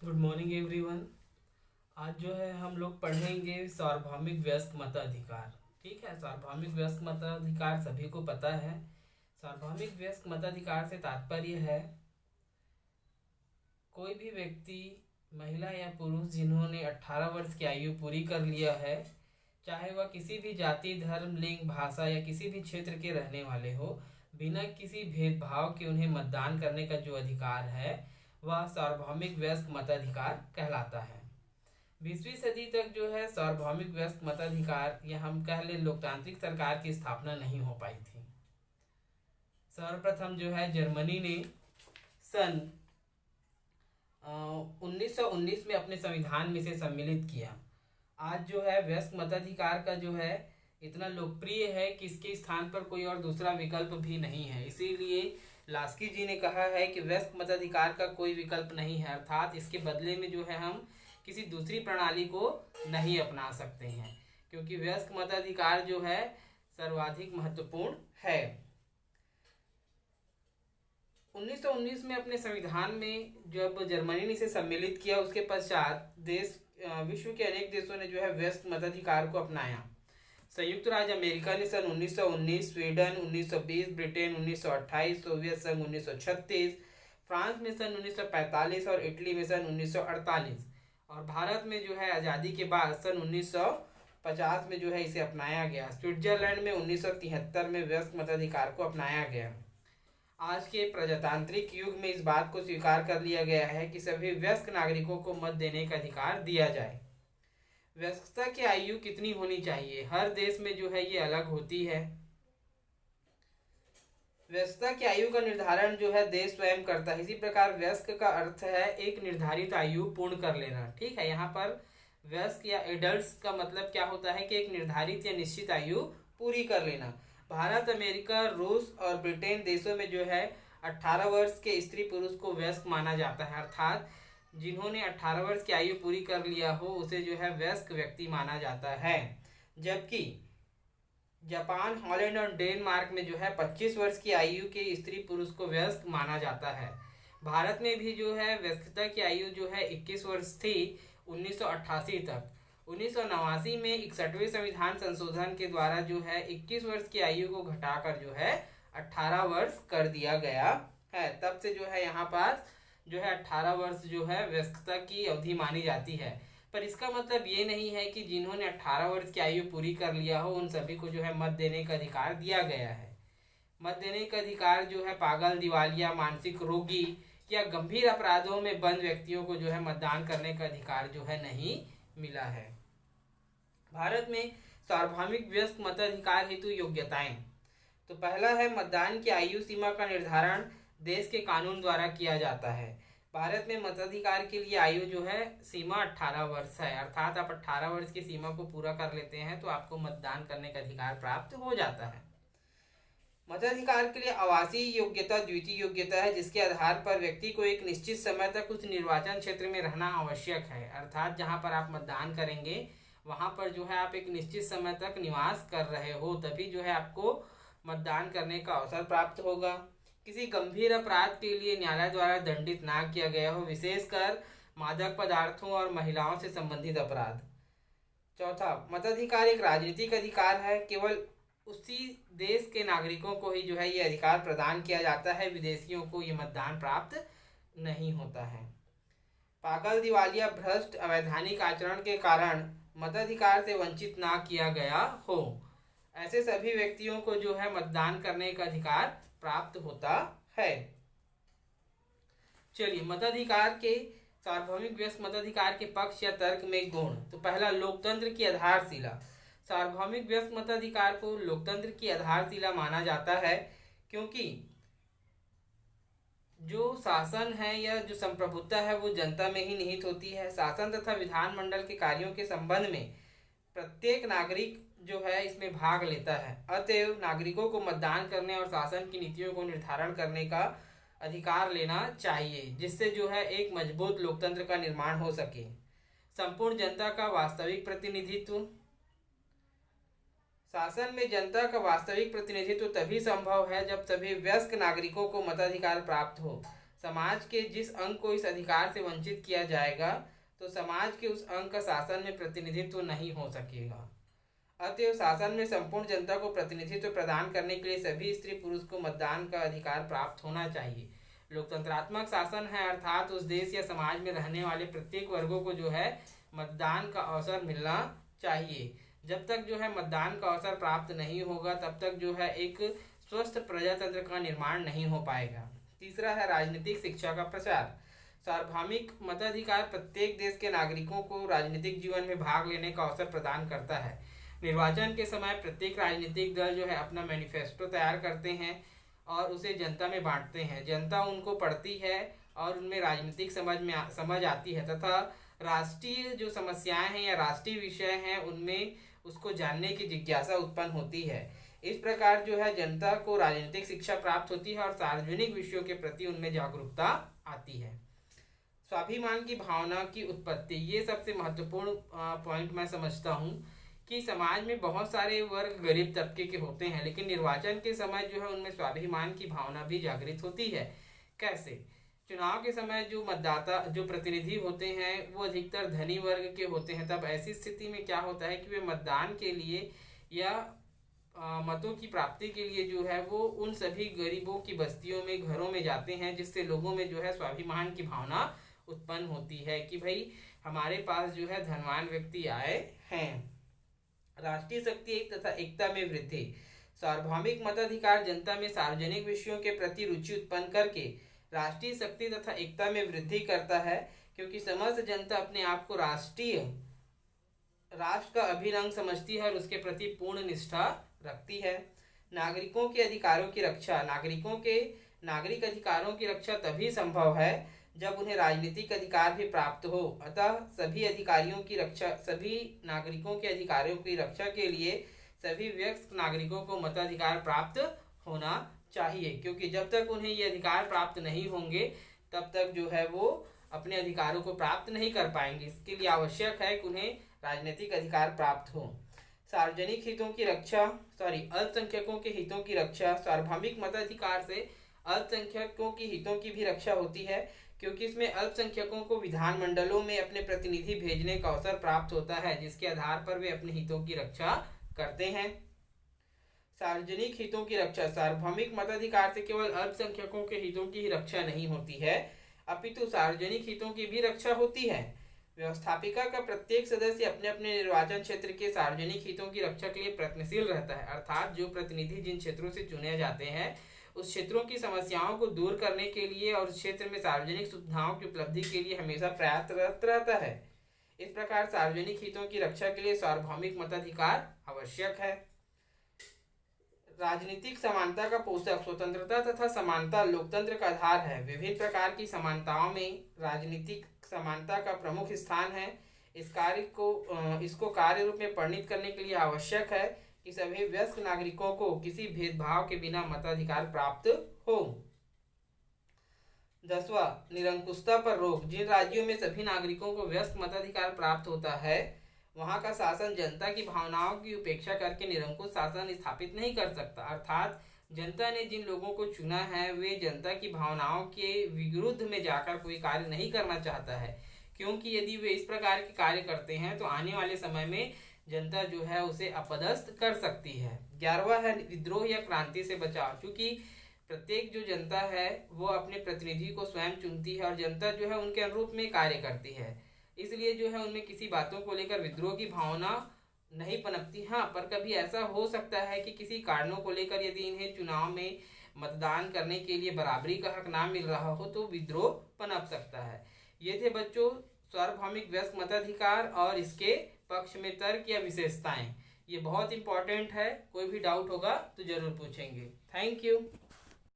Good morning everyone. आज जो है हम लोग पढ़ेंगे सार्वभौमिक व्यस्क मताधिकार। ठीक है, सार्वभौमिक व्यस्क मताधिकार सभी को पता है। सार्वभौमिक व्यस्क मताधिकार से तात्पर्य है कोई भी व्यक्ति, महिला या पुरुष जिन्होंने 18 वर्ष की आयु पूरी कर लिया है, चाहे वह किसी भी जाति, धर्म, लिंग, भाषा या किसी भी क्षेत्र के रहने वाले हो, बिना किसी भेदभाव के उन्हें मतदान करने का जो अधिकार है वह सार्वभौमिक व्यस्क मताधिकार कहलाता है। 20वीं सदी तक जो है सार्वभौमिक व्यस्क मताधिकार या हम कह लें लोकतांत्रिक सरकार की स्थापना नहीं हो पाई थी। सर्वप्रथम जो है जर्मनी ने सन 1919 में अपने संविधान में से सम्मिलित किया। आज जो है व्यस्क मताधिकार का जो है इतना लोकप्रिय है कि इसके स्थान पर कोई और दूसरा विकल्प भी नहीं है। इसीलिए लास्की जी ने कहा है कि व्यस्क मताधिकार का कोई विकल्प नहीं है, अर्थात इसके बदले में जो है हम किसी दूसरी प्रणाली को नहीं अपना सकते हैं, क्योंकि व्यस्क मताधिकार जो है सर्वाधिक महत्वपूर्ण है। 1919 में अपने संविधान में जब जर्मनी ने इसे सम्मिलित किया, उसके पश्चात देश विश्व के अनेक देशों ने जो है व्यस्क मताधिकार को अपनाया। संयुक्त राज्य अमेरिका ने सन 1919, स्वीडन 1920, ब्रिटेन 1928, सोवियत संघ 1936, फ्रांस में सन 1945 और इटली में सन 1948, और भारत में जो है आज़ादी के बाद सन 1950 में जो है इसे अपनाया गया। स्विट्जरलैंड में 1973 में व्यस्क मताधिकार को अपनाया गया। आज के प्रजातांत्रिक युग में इस बात को स्वीकार कर लिया गया है कि सभी व्यस्क नागरिकों को मत देने का अधिकार दिया जाए। व्यस्कता की आयु कितनी होनी चाहिए, हर देश में जो है ये अलग होती है। व्यस्कता की आयु का निर्धारण जो है देश स्वयं करता है। इसी प्रकार व्यस्क का अर्थ है एक निर्धारित आयु पूर्ण कर लेना। ठीक है, यहाँ पर व्यस्क या एडल्ट्स का मतलब क्या होता है कि एक निर्धारित या निश्चित आयु पूरी कर लेना। भारत, अमेरिका, रूस और ब्रिटेन देशों में जो है 18 वर्ष के स्त्री पुरुष को व्यस्क माना जाता है, अर्थात जिन्होंने 18 वर्ष की आयु पूरी कर लिया हो उसे जो है व्यस्क व्यक्ति माना जाता है। जबकि जापान, हॉलैंड और डेनमार्क में जो है 25 वर्ष की आयु के स्त्री पुरुष को व्यस्क माना जाता है। भारत में भी जो है व्यस्कता की आयु जो है 21 वर्ष थी 1988 तक। 1989 में 61वें संविधान संशोधन के द्वारा जो है 21 वर्ष की आयु को घटाकर जो है 18 वर्ष कर दिया गया है। तब से जो है यहाँ पर जो है 18 वर्ष जो है व्यस्कता की अवधि मानी जाती है। पर इसका मतलब ये नहीं है कि जिन्होंने 18 वर्ष की आयु पूरी कर लिया हो उन सभी को जो है मत देने का अधिकार दिया गया है। मत देने का अधिकार जो है पागल, दिवालिया, मानसिक रोगी या गंभीर अपराधों में बंद व्यक्तियों को जो है मतदान करने का अधिकार जो है नहीं मिला है। भारत में सार्वभौमिक व्यस्क मताधिकार हेतु योग्यताएं। तो पहला है मतदान की आयु सीमा का निर्धारण देश के कानून द्वारा किया जाता है। भारत में मताधिकार के लिए आयु जो है सीमा 18 वर्ष है, अर्थात आप 18 वर्ष की सीमा को पूरा कर लेते हैं तो आपको मतदान करने का अधिकार प्राप्त हो जाता है। मताधिकार के लिए आवासीय योग्यता द्वितीय योग्यता है, जिसके आधार पर व्यक्ति को एक निश्चित समय तक उस निर्वाचन क्षेत्र में रहना आवश्यक है, अर्थात जहां पर आप मतदान करेंगे वहां पर जो है आप एक निश्चित समय तक निवास कर रहे हो, तभी जो है आपको मतदान करने का अवसर प्राप्त होगा। किसी गंभीर अपराध के लिए न्यायालय द्वारा दंडित ना किया गया हो, विशेषकर मादक पदार्थों और महिलाओं से संबंधित अपराध। चौथा, मताधिकार एक राजनीतिक अधिकार है, केवल उसी देश के नागरिकों को ही जो है ये अधिकार प्रदान किया जाता है, विदेशियों को ये मतदान प्राप्त नहीं होता है। पागल, दिवालिया, भ्रष्ट, अवैधानिक आचरण के कारण मताधिकार से वंचित ना किया गया हो, ऐसे सभी व्यक्तियों को जो है मतदान करने का अधिकार प्राप्त होता है। चलिए, मताधिकार के सार्वभौमिक व्यस्क मताधिकार के पक्ष या तर्क में गुण। तो पहला, लोकतंत्र की आधारशिला। सार्वभौमिक व्यस्क मताधिकार को लोकतंत्र की आधारशिला माना जाता है, क्योंकि जो शासन है या जो संप्रभुता है वो जनता में ही निहित होती है। शासन तथा विधानमंडल के कार्यों के संबंध में प्रत्येक नागरिक जो है इसमें भाग लेता है, अतएव नागरिकों को मतदान करने और शासन की नीतियों को निर्धारण करने का अधिकार लेना चाहिए, जिससे जो है एक मजबूत लोकतंत्र का निर्माण हो सके। संपूर्ण जनता का वास्तविक प्रतिनिधित्व। शासन में जनता का वास्तविक प्रतिनिधित्व तभी संभव है जब सभी वयस्क नागरिकों को मताधिकार प्राप्त हो। समाज के जिस अंग को इस अधिकार से वंचित किया जाएगा तो समाज के उस अंग का शासन में प्रतिनिधित्व नहीं हो सकेगा। अतएव शासन में संपूर्ण जनता को प्रतिनिधित्व प्रदान करने के लिए सभी स्त्री पुरुष को मतदान का अधिकार प्राप्त होना चाहिए। लोकतंत्रात्मक शासन है अर्थात उस देश या समाज में रहने वाले प्रत्येक वर्गों को जो है मतदान का अवसर मिलना चाहिए। जब तक जो है मतदान का अवसर प्राप्त नहीं होगा तब तक जो है एक स्वस्थ प्रजातंत्र का निर्माण नहीं हो पाएगा। तीसरा है राजनीतिक शिक्षा का प्रचार। सार्वभौमिक मताधिकार प्रत्येक देश के नागरिकों को राजनीतिक जीवन में भाग लेने का अवसर प्रदान करता है। निर्वाचन के समय प्रत्येक राजनीतिक दल जो है अपना मैनिफेस्टो तैयार करते हैं और उसे जनता में बांटते हैं। जनता उनको पढ़ती है और उनमें राजनीतिक समझ आती है तथा राष्ट्रीय जो समस्याएं हैं या राष्ट्रीय विषय हैं उनमें उसको जानने की जिज्ञासा उत्पन्न होती है। इस प्रकार जो है जनता को राजनीतिक शिक्षा प्राप्त होती है और सार्वजनिक विषयों के प्रति उनमें जागरूकता आती है। स्वाभिमान की भावना की उत्पत्ति, ये सबसे महत्वपूर्ण पॉइंट मैं समझता हूँ कि समाज में बहुत सारे वर्ग गरीब तबके के होते हैं, लेकिन निर्वाचन के समय जो है उनमें स्वाभिमान की भावना भी जागृत होती है। कैसे? चुनाव के समय जो मतदाता जो प्रतिनिधि होते हैं वो अधिकतर धनी वर्ग के होते हैं। तब ऐसी स्थिति में क्या होता है कि वे मतदान के लिए या मतों की प्राप्ति के लिए जो है वो उन सभी गरीबों की बस्तियों में घरों में जाते हैं, जिससे लोगों में जो है स्वाभिमान की भावना उत्पन्न होती है कि भाई हमारे पास जो है धनवान व्यक्ति आए हैं। राष्ट्रीय शक्ति तथा एकता में वृद्धि। सार्वभौमिक मताधिकार जनता में सार्वजनिक विषयों के प्रति रुचि उत्पन्न करके राष्ट्रीय शक्ति तथा एकता में वृद्धि करता है, क्योंकि समस्त जनता अपने आप को राष्ट्र का अभिन्न समझती है और उसके प्रति पूर्ण निष्ठा रखती है। नागरिकों के अधिकारों की रक्षा। नागरिक अधिकारों की रक्षा तभी संभव है जब उन्हें राजनीतिक अधिकार भी प्राप्त हो। अतः सभी नागरिकों के अधिकारों की रक्षा के लिए सभी वयस्क नागरिकों को मताधिकार प्राप्त होना चाहिए, क्योंकि जब तक उन्हें ये अधिकार प्राप्त नहीं होंगे तब तक जो है वो अपने अधिकारों को प्राप्त नहीं कर पाएंगे। इसके लिए आवश्यक है कि उन्हें राजनीतिक अधिकार प्राप्त हो। सार्वजनिक हितों की रक्षा अल्पसंख्यकों के हितों की रक्षा। सार्वभौमिक मताधिकार से अल्पसंख्यकों की हितों की भी रक्षा होती है, क्योंकि इसमें अल्पसंख्यकों को विधानमंडलों में अपने प्रतिनिधि भेजने का अवसर प्राप्त होता है, जिसके आधार पर वे अपने हितों की रक्षा करते हैं। सार्वजनिक हितों की रक्षा। सार्वभौमिक मताधिकार से केवल अल्पसंख्यकों के हितों की ही रक्षा नहीं होती है, अपितु सार्वजनिक हितों की भी रक्षा होती है। व्यवस्थापिका का प्रत्येक सदस्य अपने अपने निर्वाचन क्षेत्र के सार्वजनिक हितों की रक्षा के लिए प्रयत्नशील रहता है, अर्थात जो प्रतिनिधि जिन क्षेत्रों से चुने जाते हैं उस क्षेत्रों की समस्याओं को दूर करने के लिए और उस क्षेत्र में सार्वजनिक सुविधाओं की उपलब्धि के लिए हमेशा प्रयासरत रहता है। इस प्रकार सार्वजनिक हितों की रक्षा के लिए सार्वभौमिक मताधिकार आवश्यक है। राजनीतिक समानता का पोषक। स्वतंत्रता तथा समानता लोकतंत्र का आधार है। विभिन्न प्रकार की समानताओं में राजनीतिक समानता का प्रमुख स्थान है। इसको कार्य रूप में परिणित करने के लिए आवश्यक है कि सभी वयस्क नागरिकों को किसी भेदभाव के बिना मताधिकार प्राप्त हो। 10वां, निरंकुशता पर रोक। जिन राज्यों में सभी नागरिकों को वयस्क मताधिकार प्राप्त होता है वहां का शासन जनता की भावनाओं की उपेक्षा करके निरंकुश शासन स्थापित नहीं कर सकता, अर्थात जनता ने जिन लोगों को चुना है वे जनता की भावनाओं के विरुद्ध में जाकर कोई कार्य नहीं करना चाहता है, क्योंकि यदि वे इस प्रकार के कार्य करते हैं तो आने वाले समय में जनता जो है उसे अपदस्थ कर सकती है। 11वां है विद्रोह या क्रांति से बचाव। क्योंकि प्रत्येक जो जनता है वो अपने प्रतिनिधि को स्वयं चुनती है और जनता जो है उनके अनुरूप में कार्य करती है, इसलिए जो है उनमें किसी बातों को लेकर विद्रोह की भावना नहीं पनपती। हाँ, पर कभी ऐसा हो सकता है कि किसी कारणों को लेकर यदि इन्हें चुनाव में मतदान करने के लिए बराबरी का हक ना मिल रहा हो तो विद्रोह पनप सकता है। ये थे बच्चों सार्वभौमिक वयस्क मताधिकार और इसके पक्ष में तर्क या विशेषताएं। ये बहुत इंपॉर्टेंट है, कोई भी डाउट होगा तो जरूर पूछेंगे। Thank you.